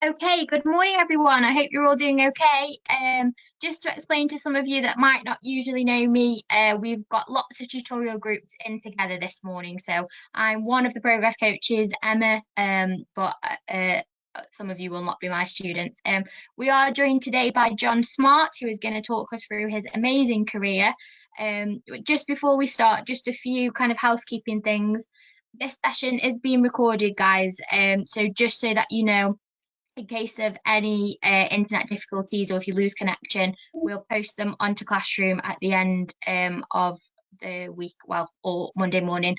Okay, good morning everyone. I hope you're all doing okay. Just to explain to some of you that might not usually know me, we've got lots of tutorial groups in together this morning. So I'm one of the progress coaches, Emma, but some of you will not be my students. We are joined today by John Smart, who is going to talk us through his amazing career. Just before we start, just a few kind of housekeeping things. This session is being recorded, guys. So just so that you know, in case of any internet difficulties or if you lose connection, we'll post them onto Classroom at the end of the week, well, or Monday morning,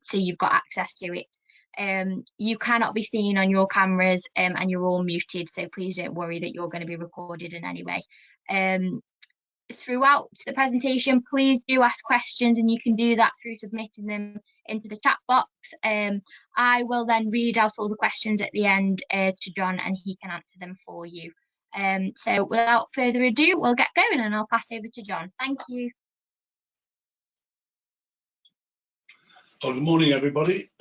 so you've got access to it. You cannot be seen on your cameras and you're all muted, so please don't worry that you're going to be recorded in any way. Throughout the presentation, please do ask questions, and you can do that through submitting them into the chat box. I will then read out all the questions at the end to John, and he can answer them for you. So without further ado, we'll get going, and I'll pass over to John. Thank you. Oh, good morning, everybody.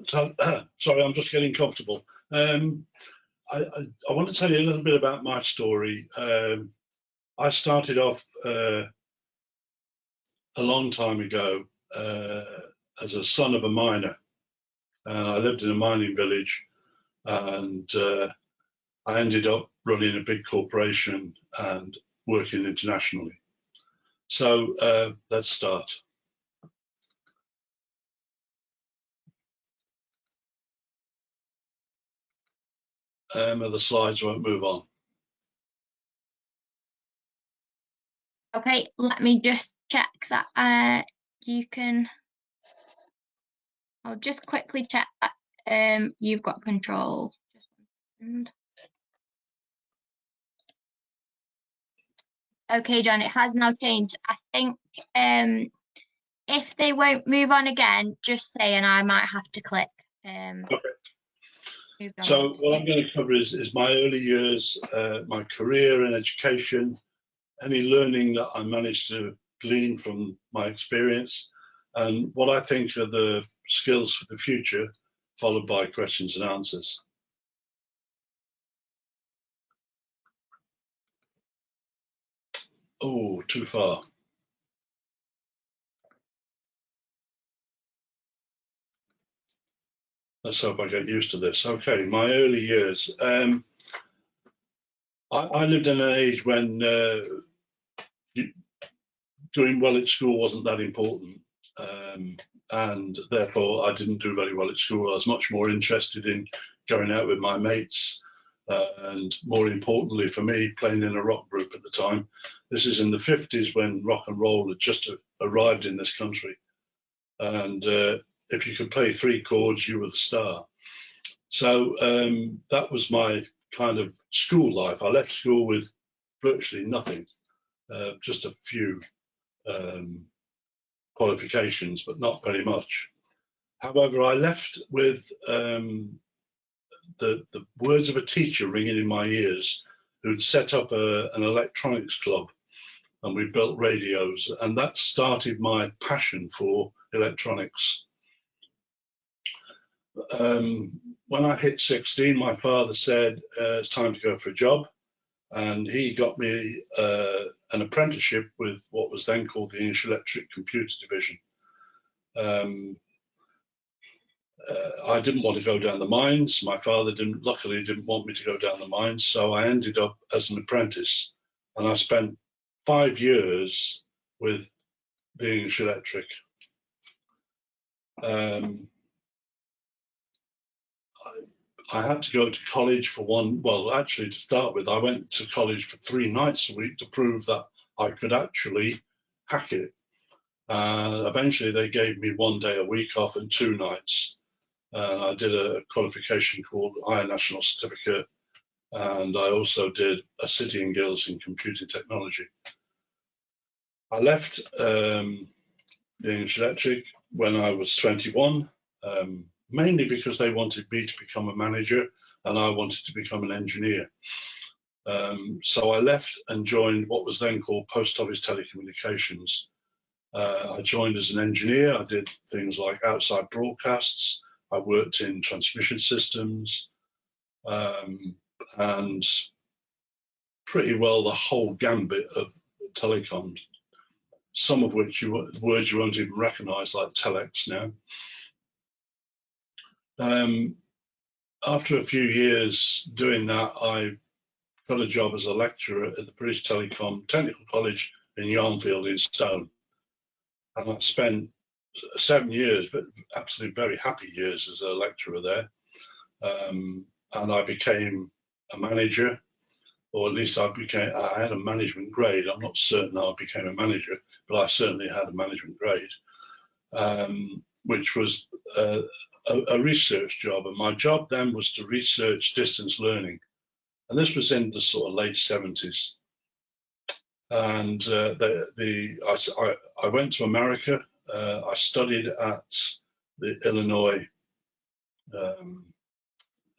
Sorry, I'm just getting comfortable. I want to tell you a little bit about my story. I started off a long time ago as a son of a miner, and I lived in a mining village, and I ended up running a big corporation and working internationally. So let's start. The slides won't move on. Okay, let me just check that you can. I'll just quickly check that you've got control. Just one second. Okay, John, it has now changed. I think if they won't move on again, just say, and I might have to click. Okay. So what I'm going to cover is my early years, my career in education, any learning that I managed to glean from my experience, and what I think are the skills for the future, followed by questions and answers. Oh, too far. Let's hope I get used to this. Okay, my early years. I lived in an age when doing well at school wasn't that important, and therefore I didn't do very well at school. I was much more interested in going out with my mates, and more importantly for me, playing in a rock group at the time. This is in the 50s when rock and roll had just arrived in this country, and if you could play 3 chords, you were the star. So that was my kind of school life. I left school with virtually nothing, just a few qualifications, but not very much. However, I left with the words of a teacher ringing in my ears, who'd set up an electronics club, and we built radios, and that started my passion for electronics. When I hit 16, my father said, it's time to go for a job, and he got me an apprenticeship with what was then called the English Electric Computer Division. I didn't want to go down the mines. My father luckily didn't want me to go down the mines, so I ended up as an apprentice, and I spent 5 years with the English Electric. I had to go to college for actually to start with, I went to college for 3 nights a week to prove that I could actually hack it. Eventually they gave me 1 day a week off and 2 nights. I did a qualification called Higher National Certificate, and I also did a City and Guilds in Computing Technology. I left the English Electric when I was 21, mainly because they wanted me to become a manager and I wanted to become an engineer. So I left and joined what was then called Post Office Telecommunications. I joined as an engineer. I did things like outside broadcasts, I worked in transmission systems, and pretty well the whole gambit of telecoms, some of which words you won't even recognise, like telex now. After a few years doing that, I got a job as a lecturer at the British Telecom Technical College in Yarnfield in Stone. And I spent 7 years, but absolutely very happy years as a lecturer there. And I became a manager, or at least I had a management grade. I'm not certain I became a manager, but I certainly had a management grade, which was a research job. And my job then was to research distance learning. And this was in the sort of late 70s. And I went to America. I studied at the Illinois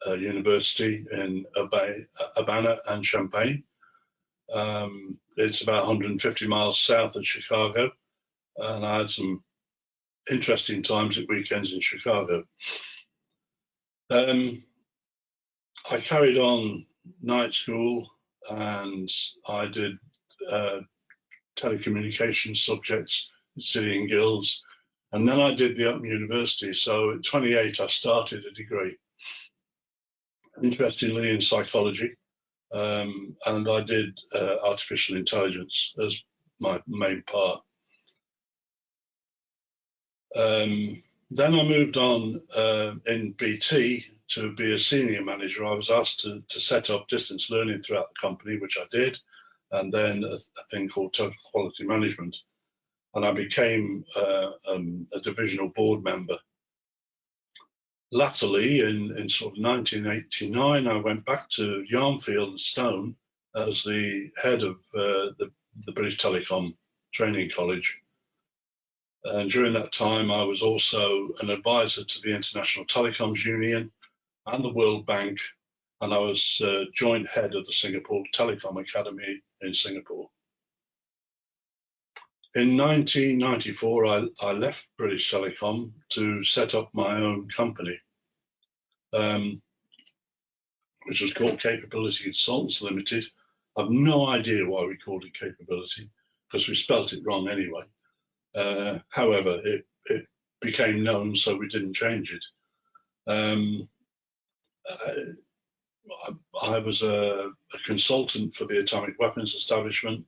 University in Urbana and Champaign. It's about 150 miles south of Chicago, and I had some interesting times at weekends in Chicago. I carried on night school, and I did telecommunications subjects, studying guilds, and then I did the Open University. So at 28, I started a degree, interestingly in psychology, and I did artificial intelligence as my main part. Then I moved on in BT to be a senior manager. I was asked to set up distance learning throughout the company, which I did, and then a thing called total quality management. And I became a divisional board member. Latterly, in sort of 1989, I went back to Yarnfield and Stone as the head of the British Telecom Training College. And during that time, I was also an advisor to the International Telecoms Union and the World Bank, and I was joint head of the Singapore Telecom Academy in Singapore. In 1994, I left British Telecom to set up my own company, which was called Capability Consultants Limited. I've no idea why we called it Capability, because we spelt it wrong anyway. However, it became known, so we didn't change it. I was a consultant for the Atomic Weapons Establishment,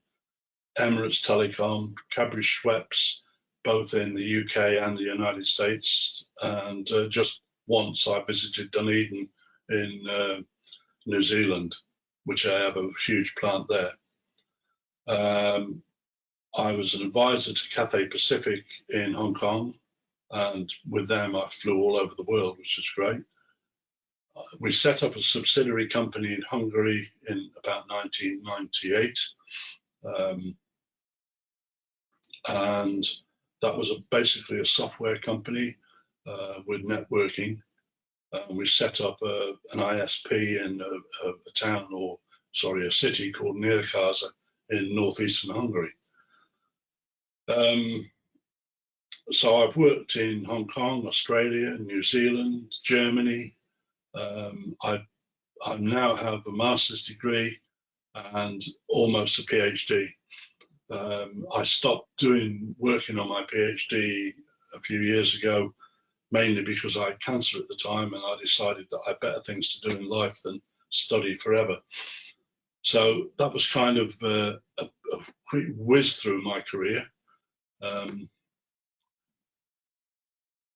Emirates Telecom, Cadbury Schweppes, both in the UK and the United States. And just once I visited Dunedin in New Zealand, which I have a huge plant there. I was an advisor to Cathay Pacific in Hong Kong, and with them I flew all over the world, which is great. We set up a subsidiary company in Hungary in about 1998, and that was basically a software company with networking. We set up an ISP in a city called Nyíregyháza in northeastern Hungary. So I've worked in Hong Kong, Australia, New Zealand, Germany. I now have a master's degree and almost a PhD. I stopped working on my PhD a few years ago, mainly because I had cancer at the time, and I decided that I had better things to do in life than study forever. So that was kind of a quick whiz through my career.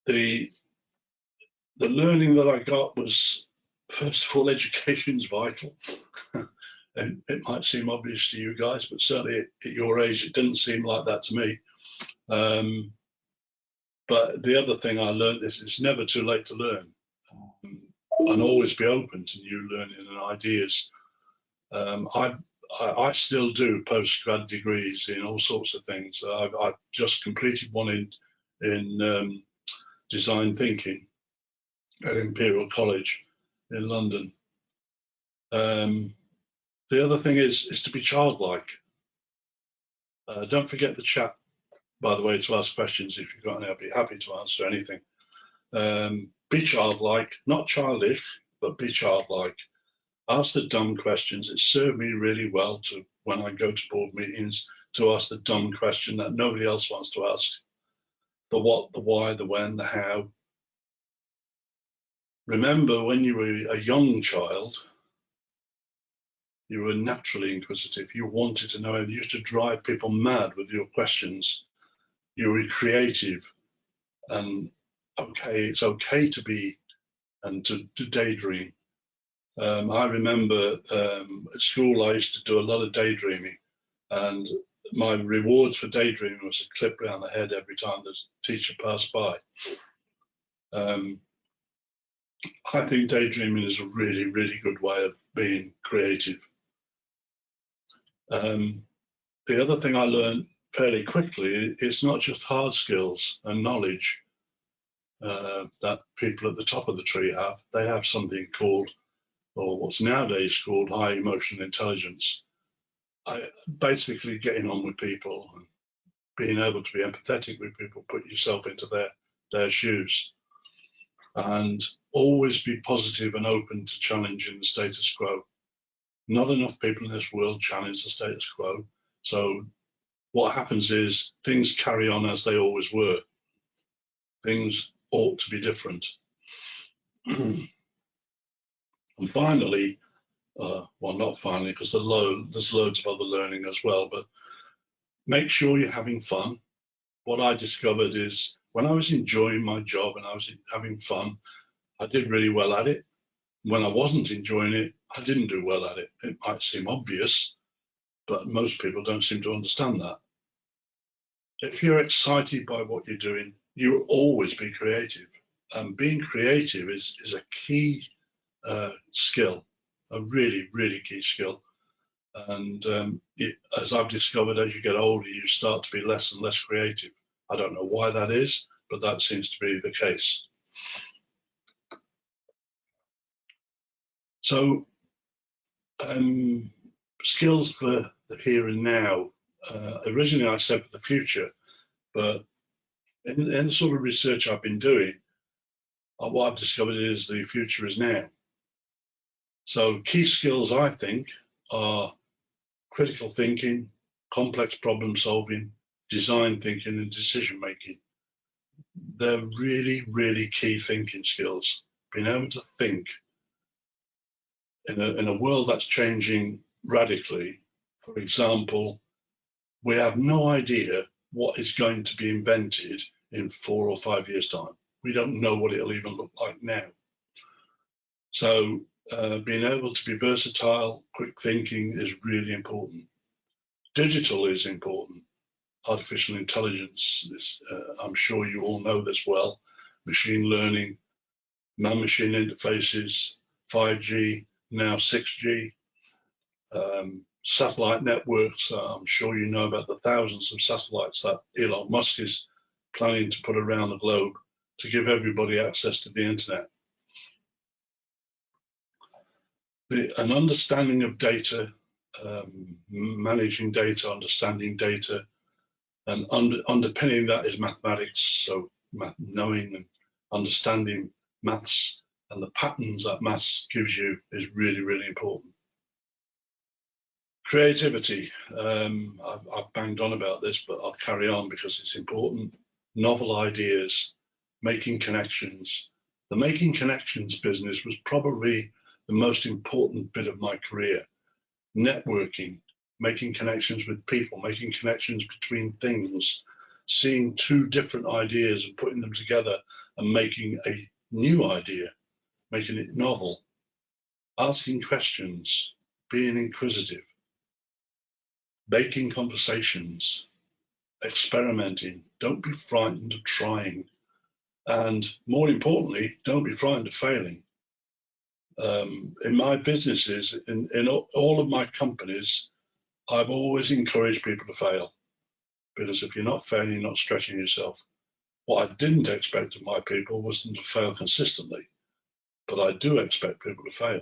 The learning that I got was, first of all, education's vital. And it might seem obvious to you guys, but certainly at your age, it didn't seem like that to me. But the other thing I learned is it's never too late to learn, and always be open to new learning and ideas. I still do postgrad degrees in all sorts of things. I've just completed one in design thinking at Imperial College in London. The other thing is to be childlike. Don't forget the chat, by the way, to ask questions if you've got any. I'll be happy to answer anything. Be childlike, not childish, but be childlike. Ask the dumb questions. It served me really well to, when I go to board meetings, to ask the dumb question that nobody else wants to ask. The what, the why, the when, the how. Remember, when you were a young child, you were naturally inquisitive. You wanted to know. You used to drive people mad with your questions. You were creative, and it's okay to be and to daydream. I remember at school I used to do a lot of daydreaming, and my rewards for daydreaming was a clip round the head every time the teacher passed by. I think daydreaming is a really, really good way of being creative. The other thing I learned fairly quickly, it's not just hard skills and knowledge that people at the top of the tree have. They have something called, or what's nowadays called, high emotional intelligence. Basically getting on with people and being able to be empathetic with people, put yourself into their shoes, and always be positive and open to challenging the status quo. Not enough people in this world challenge the status quo. So what happens is things carry on as they always were. Things ought to be different. And finally, well, not finally, because there's loads of other learning as well, but make sure you're having fun. What I discovered is when I was enjoying my job and I was having fun, I did really well at it. When I wasn't enjoying it, I didn't do well at it. It might seem obvious, but most people don't seem to understand that. If you're excited by what you're doing, you will always be creative. And being creative is a key skill, a really, really key skill. And as I've discovered, as you get older, you start to be less and less creative. I don't know why that is, but that seems to be the case. So skills for the here and now. Originally I said for the future, but in the sort of research I've been doing, what I've discovered is the future is now. So key skills, I think, are critical thinking, complex problem solving, design thinking, and decision making. They're really, really key thinking skills. Being able to think in a world that's changing radically. For example, we have no idea what is going to be invented in 4 or 5 years' time. We don't know what it'll even look like now. So being able to be versatile, quick thinking is really important. Digital is important. Artificial intelligence is, I'm sure you all know this well. Machine learning, man-machine interfaces, 5G, now 6G, satellite networks. I'm sure you know about the thousands of satellites that Elon Musk is planning to put around the globe to give everybody access to the internet. An understanding of data, managing data, understanding data, and underpinning that is mathematics. So knowing and understanding maths and the patterns that maths gives you is really, really important. Creativity. I've banged on about this, but I'll carry on because it's important. Novel ideas, making connections. The making connections business was probably the most important bit of my career. Networking, making connections with people, making connections between things, seeing two different ideas and putting them together and making a new idea, making it novel, asking questions, being inquisitive, making conversations, experimenting. Don't be frightened of trying. And more importantly, don't be frightened of failing. In my businesses, in all of my companies, I've always encouraged people to fail, because if you're not failing, you're not stretching yourself. What I didn't expect of my people was them to fail consistently, but I do expect people to fail.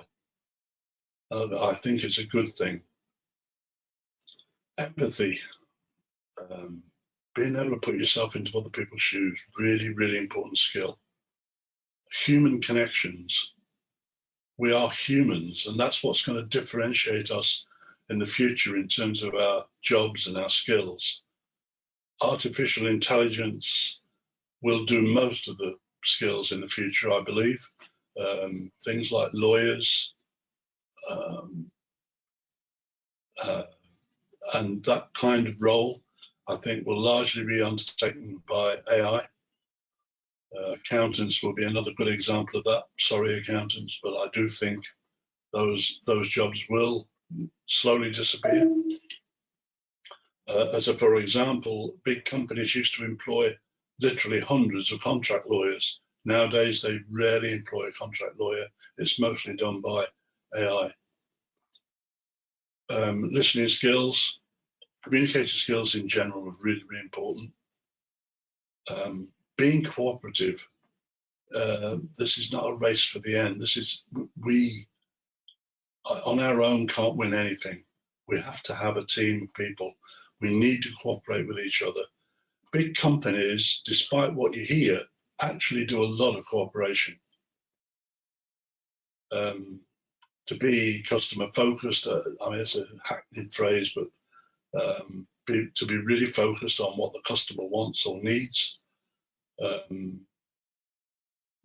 I think it's a good thing. Empathy, being able to put yourself into other people's shoes, really, really important skill. human connections. We are humans, and that's what's going to differentiate us in the future in terms of our jobs and our skills. Artificial intelligence will do most of the skills in the future, I believe. Things like lawyers, and that kind of role, I think, will largely be undertaken by AI. Accountants will be another good example of that. Sorry, accountants, but I do think those jobs will slowly disappear. For example, big companies used to employ literally hundreds of contract lawyers. Nowadays, they rarely employ a contract lawyer. It's mostly done by AI. Listening skills, communication skills in general are really, really important. Being cooperative. This is not a race for the end. This is, we on our own can't win anything. We have to have a team of people. We need to cooperate with each other. Big companies, despite what you hear, actually do a lot of cooperation. To be customer focused, I mean, it's a hackneyed phrase, but to be really focused on what the customer wants or needs.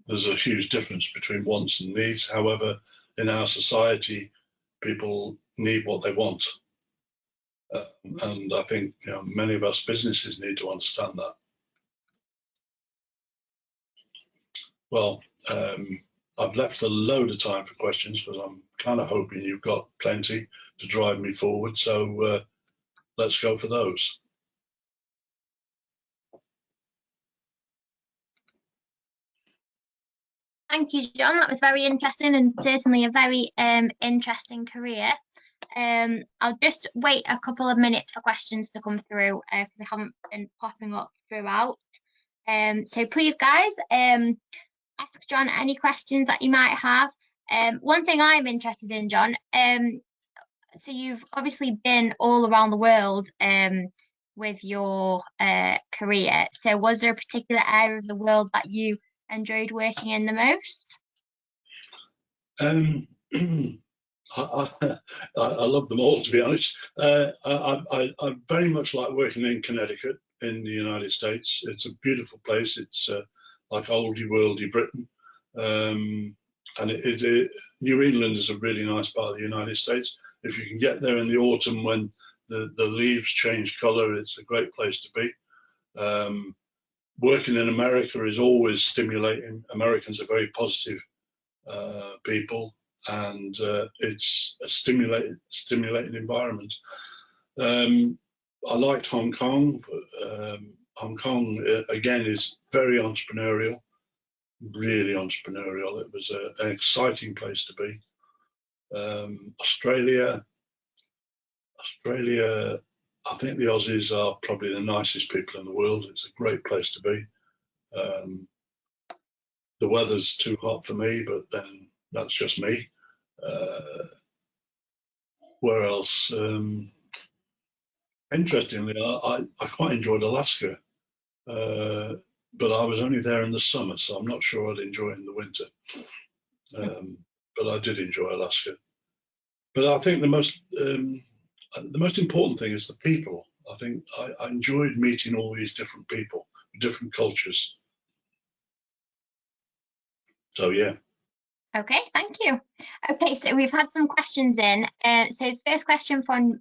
There's a huge difference between wants and needs. However, in our society, people need what they want. And I think, you know, many of us businesses need to understand that. Well, I've left a load of time for questions, but I'm kind of hoping you've got plenty to drive me forward. So let's go for those. Thank you, John. That was very interesting and certainly a very interesting career. I'll just wait a couple of minutes for questions to come through because they haven't been popping up throughout. So please, guys, ask John any questions that you might have. One thing I'm interested in, John, so you've obviously been all around the world with your career. So was there a particular area of the world that you enjoyed working in the most? I love them all, to be honest. I very much like working in Connecticut in the United States. It's a beautiful place. It's like oldie worldy Britain. And New England is a really nice part of the United States. If you can get there in the autumn when the leaves change color, it's a great place to be. Working in America is always stimulating. Americans are very positive people, and it's a stimulating environment. I liked Hong Kong. Hong Kong again is very entrepreneurial, really entrepreneurial. It was an exciting place to be. Australia, I think the Aussies are probably the nicest people in the world. It's a great place to be. The weather's too hot for me, but then that's just me. Where else? Interestingly, I quite enjoyed Alaska, but I was only there in the summer, so I'm not sure I'd enjoy it in the winter. But I did enjoy Alaska. But I think the most important thing is the people. I think I enjoyed meeting all these different people, different cultures. So yeah. Okay, thank you. Okay, so we've had some questions in. So the first question from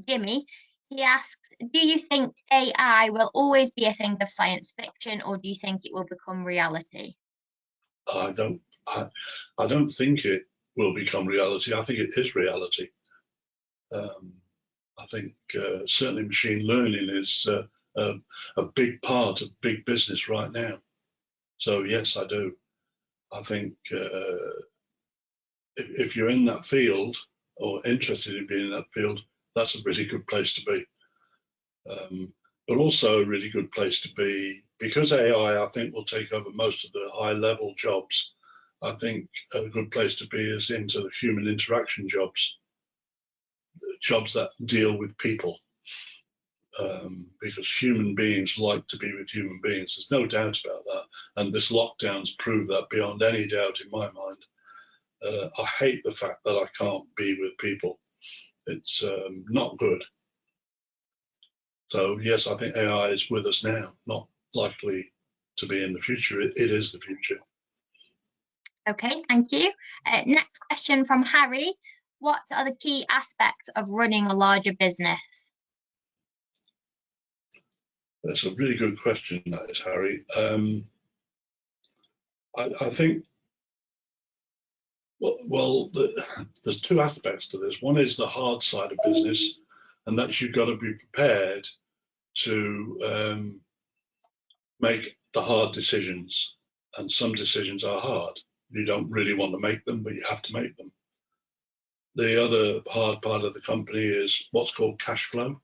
Jimmy, he asks, do you think AI will always be a thing of science fiction, or do you think it will become reality? I don't think it will become reality. I think it is reality. I think certainly machine learning is a big part of big business right now. So yes, I do. I think if you're in that field or interested in being in that field, that's a really good place to be. But also a really good place to be, because AI, I think, will take over most of the high-level jobs. I think a good place to be is into the human interaction jobs that deal with people. because human beings like to be with human beings. There's no doubt about that. And this lockdown's proved that beyond any doubt in my mind. I hate the fact that I can't be with people. It's not good. So yes, I think AI is with us now, not likely to be in the future. It is the future. Okay, thank you. Next question from Harry. What are the key aspects of running a larger business? That's a really good question, that is, Harry. I think, well, there's two aspects to this. One is the hard side of business, and that's you've got to be prepared to make the hard decisions. And some decisions are hard. You don't really want to make them, but you have to make them. The other hard part of the company is what's called cash flow.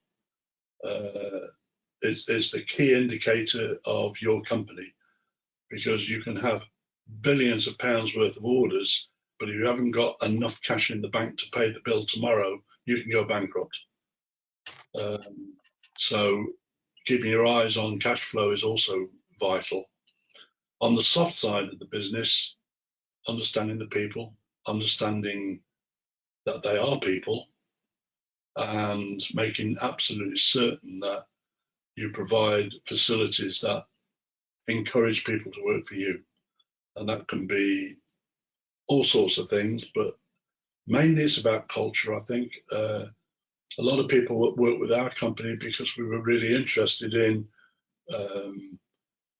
It's the key indicator of your company, because you can have billions of pounds worth of orders, but if you haven't got enough cash in the bank to pay the bill tomorrow, you can go bankrupt. So keeping your eyes on cash flow is also vital. On the soft side of the business, understanding the people, understanding that they are people, and making absolutely certain that you provide facilities that encourage people to work for you. And that can be all sorts of things, but mainly it's about culture, I think. A lot of people work with our company because we were really interested in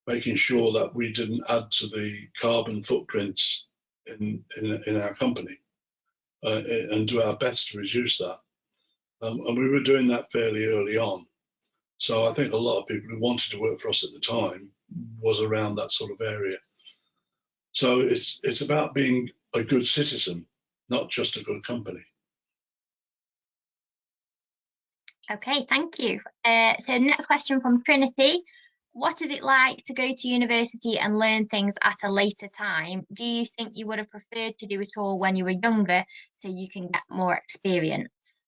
making sure that we didn't add to the carbon footprints in our company, and do our best to reduce that. And we were doing that fairly early on. So I think a lot of people who wanted to work for us at the time was around that sort of area. So it's about being a good citizen, not just a good company. Okay, thank you. So next question from Trinity. What is it like to go to university and learn things at a later time? Do you think you would have preferred to do it all when you were younger so you can get more experience?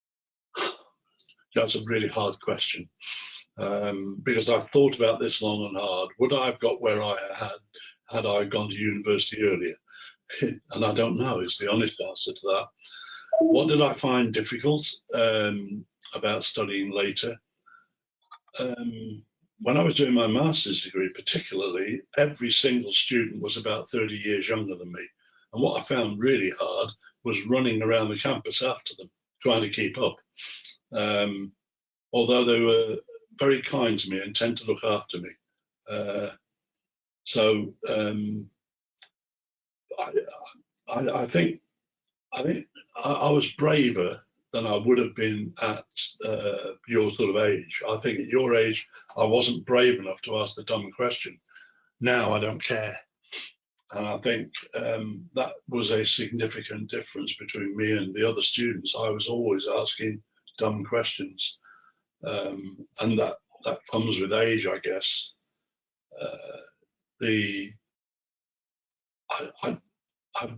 That's a really hard question, because I've thought about this long and hard. Would I have got where I had I gone to university earlier? And I don't know is the honest answer to that. What did I find difficult about studying later? When I was doing my master's degree, particularly, every single student was about 30 years younger than me. And what I found really hard was running around the campus after them, trying to keep up. Although they were very kind to me and tend to look after me. So I think I was braver than I would have been at your sort of age. I think at your age, I wasn't brave enough to ask the dumb question. Now I don't care. And I think that was a significant difference between me and the other students. I was always asking dumb questions. And that comes with age, I guess. I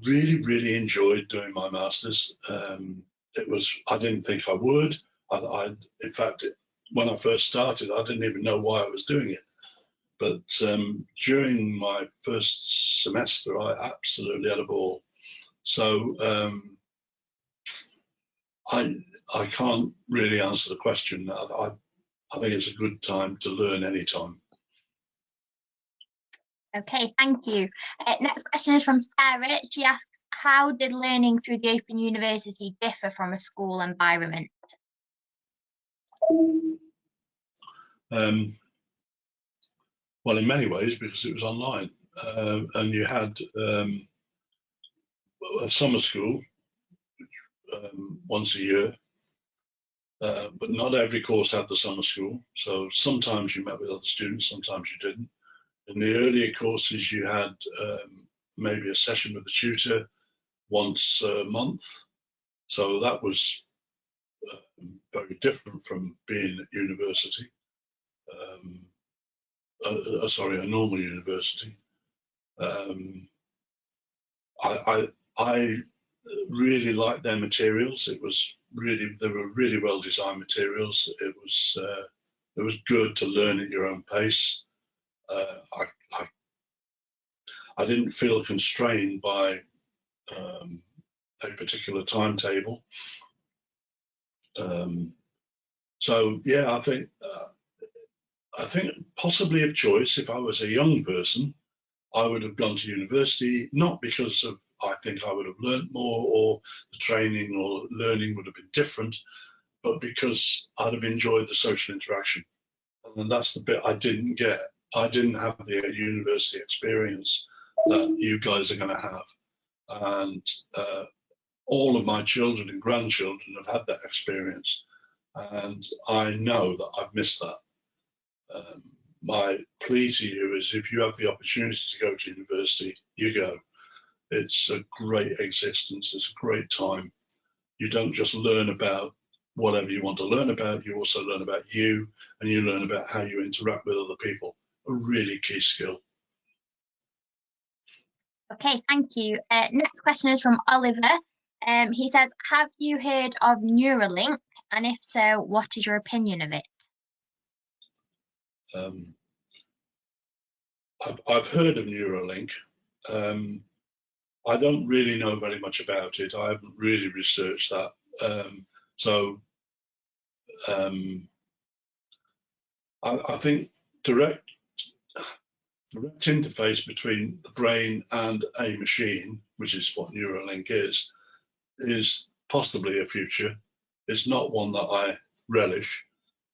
really enjoyed doing my masters. I didn't think I would. In fact, when I first started, I didn't even know why I was doing it. But during my first semester, I absolutely had a ball. So I can't really answer the question. I think it's a good time to learn anytime. Okay, thank you. Next question is from Sarah. She asks, how did learning through the Open University differ from a school environment? Well, in many ways, because it was online, and you had a summer school once a year, but not every course had the summer school. So sometimes you met with other students, sometimes you didn't. In the earlier courses, you had maybe a session with a tutor once a month. So that was very different from being at university. Sorry, a normal university. I really liked their materials. They were really well designed materials. It It was good to learn at your own pace. I didn't feel constrained by a particular timetable. So yeah, I think possibly of choice. If I was a young person, I would have gone to university, not because of I think I would have learnt more or the training or learning would have been different, but because I'd have enjoyed the social interaction. And that's the bit I didn't get. I didn't have the university experience that you guys are going to have. And all of my children and grandchildren have had that experience. And I know that I've missed that. My plea to you is if you have the opportunity to go to university, you go. It's a great existence. It's a great time. You don't just learn about whatever you want to learn about, you also learn about you and you learn about how you interact with other people. A really key skill. Okay, thank you. Next question is from Oliver. He says, have you heard of Neuralink? And if so, what is your opinion of it? I've heard of Neuralink. I don't really know very much about it. I haven't really researched that. I think direct interface between the brain and a machine, which is what Neuralink is possibly a future. It's not one that I relish,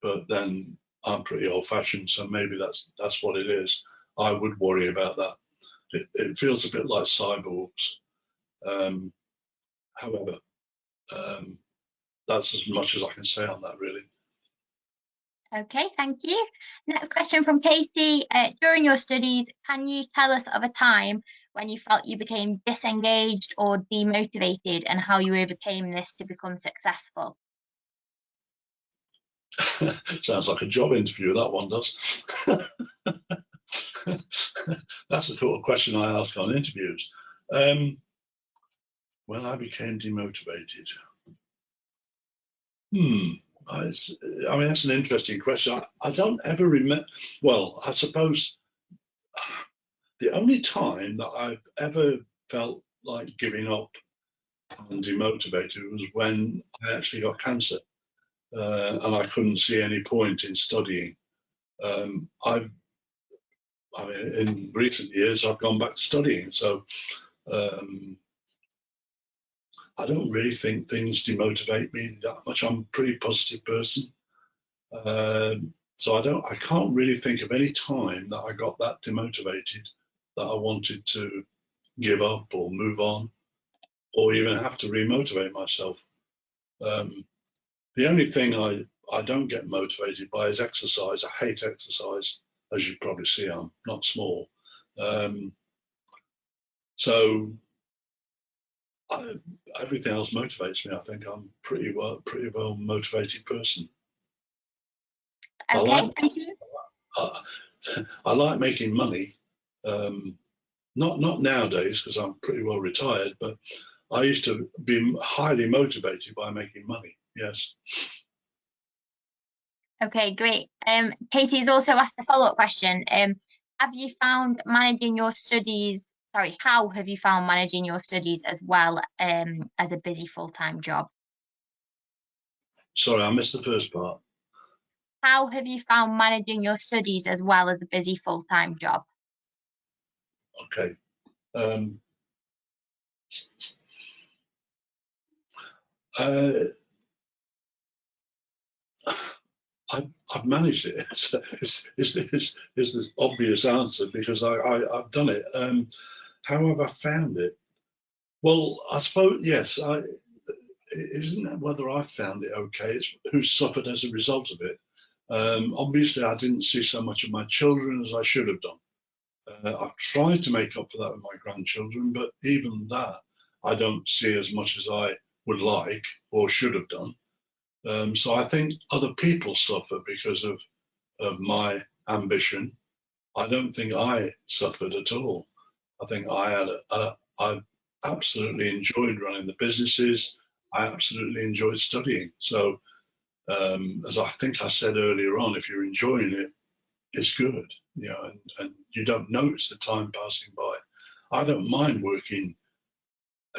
but then I'm pretty old-fashioned, so maybe that's what it is. I would worry about that. It feels a bit like cyborgs. However, that's as much as I can say on that, really. Okay, thank you. Next question from Katie. During your studies, can you tell us of a time when you felt you became disengaged or demotivated and how you overcame this to become successful? Sounds like a job interview, that one does. That's the sort of question I ask on interviews. When I became demotivated. I mean, that's an interesting question. I don't ever remember. Well, I suppose the only time that I've ever felt like giving up and demotivated was when I actually got cancer, and I couldn't see any point in studying. I mean, in recent years, I've gone back to studying, so I don't really think things demotivate me that much. I'm a pretty positive person. So I can't really think of any time that I got that demotivated that I wanted to give up or move on or even have to remotivate myself. The only thing I don't get motivated by is exercise. I hate exercise. As you probably see, I'm not small. So everything else motivates me. I think I'm pretty well motivated person. Okay, thank you. I like making money. Not nowadays because I'm pretty well retired, but I used to be highly motivated by making money. Yes. Okay, great. Katie's also asked a follow-up question. Have you found managing your studies, how have you found managing your studies as well as a busy full-time job? Sorry, I missed the first part. How have you found managing your studies as well as a busy full-time job? Okay. I've managed it. Is the obvious answer because I've done it. How have I found it? Well, I suppose yes. It isn't whether I found it okay. It's who suffered as a result of it. Obviously, I didn't see so much of my children as I should have done. I've tried to make up for that with my grandchildren, but even that I don't see as much as I would like or should have done. So I think other people suffer because of my ambition. I don't think I suffered at all. I think I absolutely enjoyed running the businesses. I absolutely enjoyed studying. So As I think I said earlier on, if you're enjoying it, it's good, you know, and you don't notice the time passing by. I don't mind working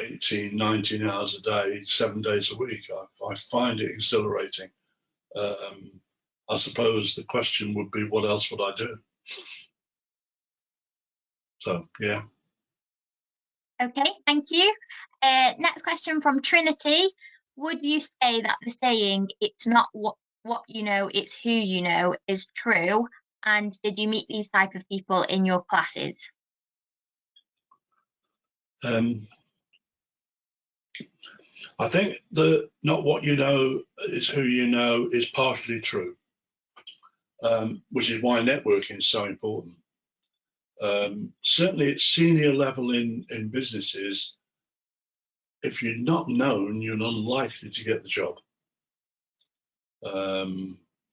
18, 19 hours a day, 7 days a week. I find it exhilarating. I suppose the question would be, what else would I do? So, yeah. Okay, thank you. Next question from Trinity. Would you say that the saying, it's not what you know, it's who you know, is true? And did you meet these type of people in your classes? I think the not what you know is who you know is partially true, which is why networking is so important. Certainly at senior level in businesses, if you're not known, you're unlikely to get the job.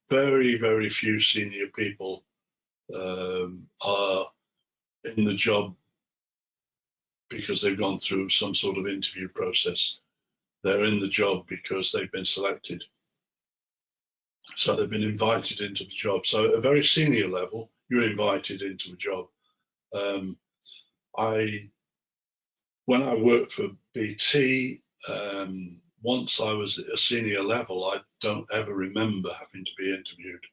Very, very few senior people are in the job because they've gone through some sort of interview process. They're in the job because they've been selected. So they've been invited into the job. So at a very senior level, you're invited into a job. When I worked for BT, once I was at a senior level, I don't ever remember having to be interviewed.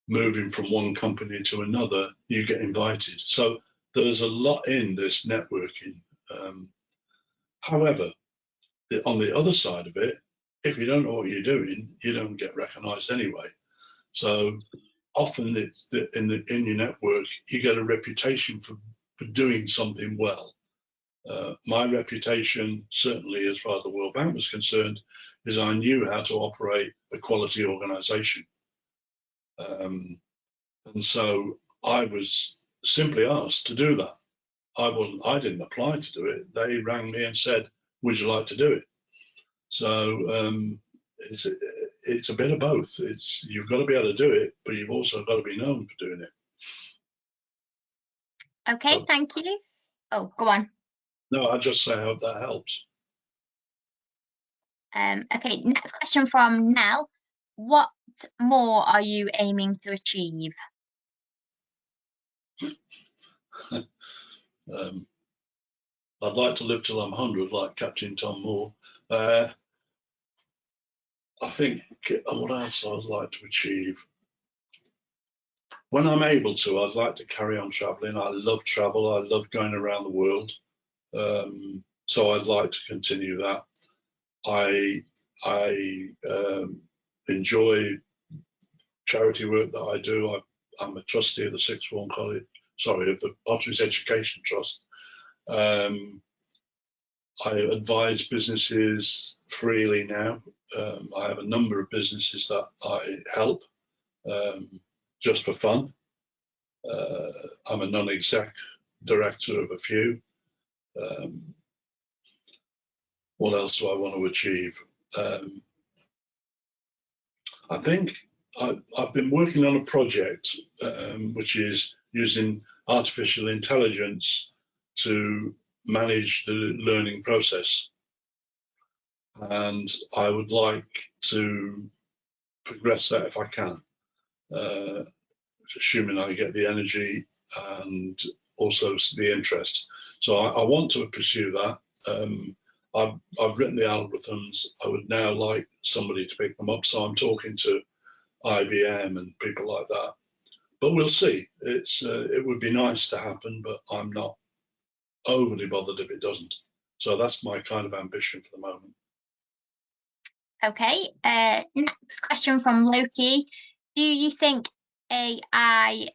Moving from one company to another, you get invited. So there's a lot in this networking. However, on the other side of it, if you don't know what you're doing, you don't get recognised anyway. So often it's in your network, you get a reputation for doing something well. My reputation, certainly as far as the World Bank was concerned, is I knew how to operate a quality organisation. And so I was simply asked to do that. I didn't apply to do it. They rang me and said, would you like to do it? So it's a bit of both. You've got to be able to do it, but you've also got to be known for doing it. Okay, thank you. Oh, go on. No, I just say I hope that helps. Okay, next question from Nell. What more are you aiming to achieve? I'd like to live till I'm 100, like Captain Tom Moore. I think what else I'd like to achieve? When I'm able to, I'd like to carry on traveling. I love travel. I love going around the world. So I'd like to continue that. I enjoy charity work that I do. I'm a trustee of the Sixth Form College, of the Potteries Education Trust. I advise businesses freely now. I have a number of businesses that I help just for fun. I'm a non-exec director of a few. What else do I want to achieve? I think I've been working on a project which is using artificial intelligence to manage the learning process. And I would like to progress that if I can, assuming I get the energy and also the interest. So I want to pursue that. I've written the algorithms. I would now like somebody to pick them up. So I'm talking to IBM and people like that. But we'll see. It would be nice to happen, but I'm not overly bothered if it doesn't. So that's my kind of ambition for the moment. Okay, next question from Loki. Do you think AI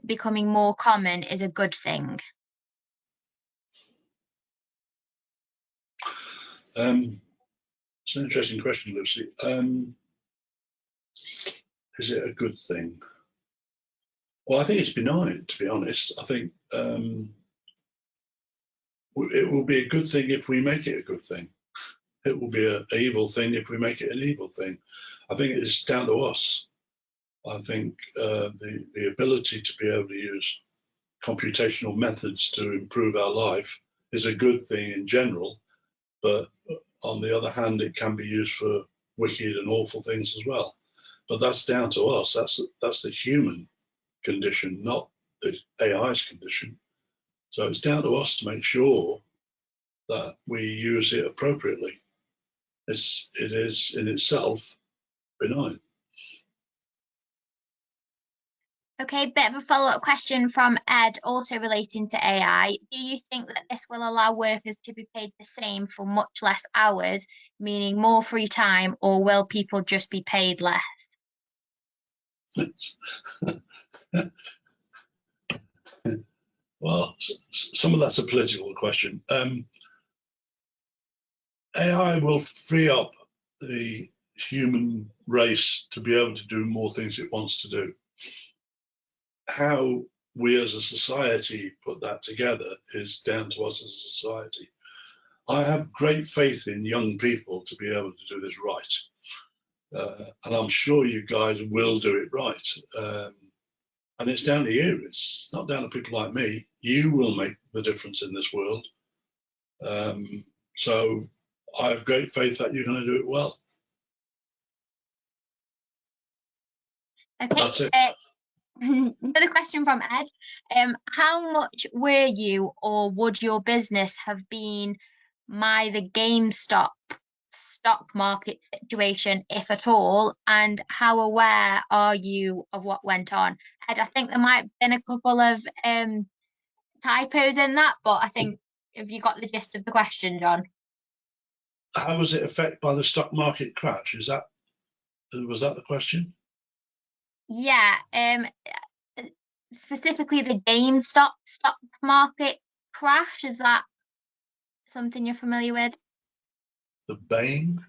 becoming more common is a good thing? It's an interesting question, Lucy. Is it a good thing? Well, I think it's benign, to be honest. I think it will be a good thing if we make it a good thing. It will be an evil thing if we make it an evil thing. I think it's down to us. I think the ability to be able to use computational methods to improve our life is a good thing in general, but on the other hand, it can be used for wicked and awful things as well. But that's down to us. That's the human condition, not the AI's condition. So it's down to us to make sure that we use it appropriately. It is in itself benign. Okay, bit of a follow-up question from Ed, also relating to AI. Do you think that this will allow workers to be paid the same for much less hours, meaning more free time, or will people just be paid less? Well, some of that's a political question. AI will free up the human race to be able to do more things it wants to do. How we as a society put that together is down to us as a society. I have great faith in young people to be able to do this right. And I'm sure you guys will do it right. And it's down to you. It's not down to people like me. You will make the difference in this world. So I have great faith that you're going to do it well. Okay. That's it. Another question from Ed. How much were you or would your business have been the GameStop stock market situation, if at all? And how aware are you of what went on? Ed, I think there might have been a couple of typos in that, but I think have you got the gist of the question, John? How was it affected by the stock market crash? Was that the question? Yeah, specifically the GameStop stock market crash. Is that something you're familiar with? The Bane?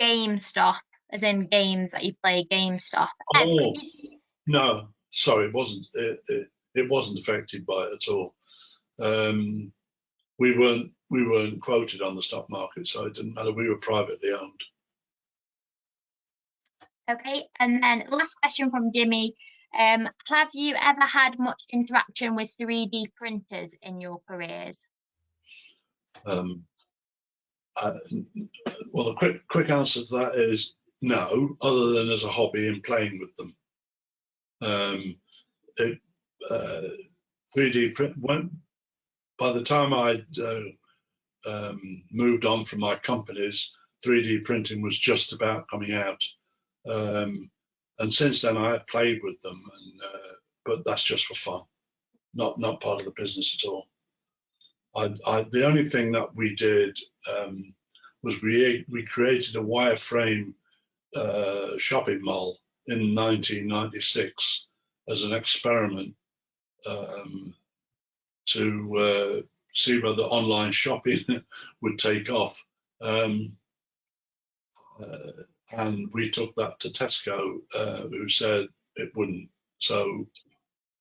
GameStop, as in games that you play, GameStop. Oh, no, sorry, it wasn't. It wasn't affected by it at all. We weren't quoted on the stock market, so it didn't matter. We were privately owned. Okay, and then last question from Jimmy. Have you ever had much interaction with 3D printers in your careers? Well, the quick answer to that is no, other than as a hobby and playing with them. 3D print by the time I moved on from my companies, 3D printing was just about coming out. And since then I have played with them, but that's just for fun, not part of the business at all. The only thing that we did was we created a wireframe shopping mall in 1996 as an experiment to see whether online shopping would take off. And we took that to Tesco, who said it wouldn't. So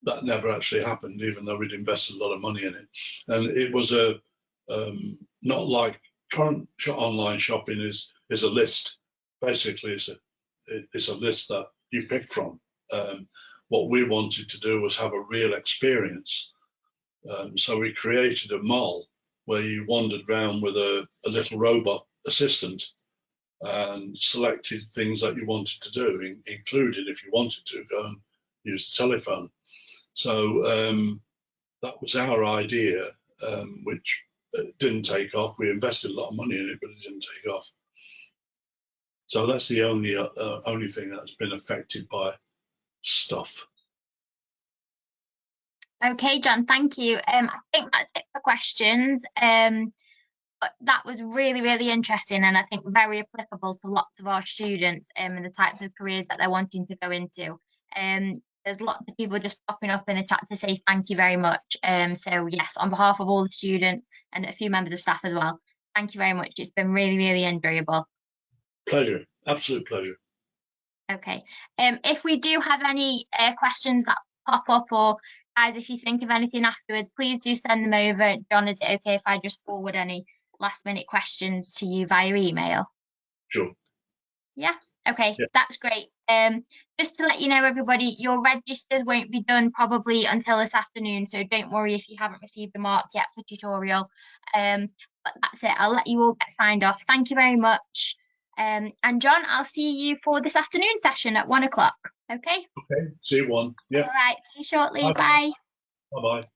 that never actually happened, even though we'd invested a lot of money in it. And it was not like current online shopping is a list. Basically, it's a list that you pick from. What we wanted to do was have a real experience. So we created a mall where you wandered around with a little robot assistant and selected things that you wanted to do, including, if you wanted to, go and use the telephone. So that was our idea, which didn't take off. We invested a lot of money in it, but it didn't take off. So that's the only thing that's been affected by stuff. Okay, John, thank you. I think that's it for questions. But that was really, really interesting, and I think very applicable to lots of our students and the types of careers that they're wanting to go into. There's lots of people just popping up in the chat to say thank you very much. So yes, on behalf of all the students and a few members of staff as well, thank you very much. It's been really, really enjoyable. Pleasure, absolute pleasure. Okay. If we do have any questions that pop up, or guys, if you think of anything afterwards, please do send them over. John, is it okay if I just forward any last minute questions to you via email? Sure. Yeah. Okay, yeah. That's great. Just to let you know, everybody, your registers won't be done probably until this afternoon, so don't worry if you haven't received a mark yet for tutorial. But that's it. I'll let you all get signed off. Thank you very much. And John, I'll see you for this afternoon session at 1 o'clock. Okay. Okay, see you one. All Yeah. right. See you shortly. Bye. Bye. Bye-bye.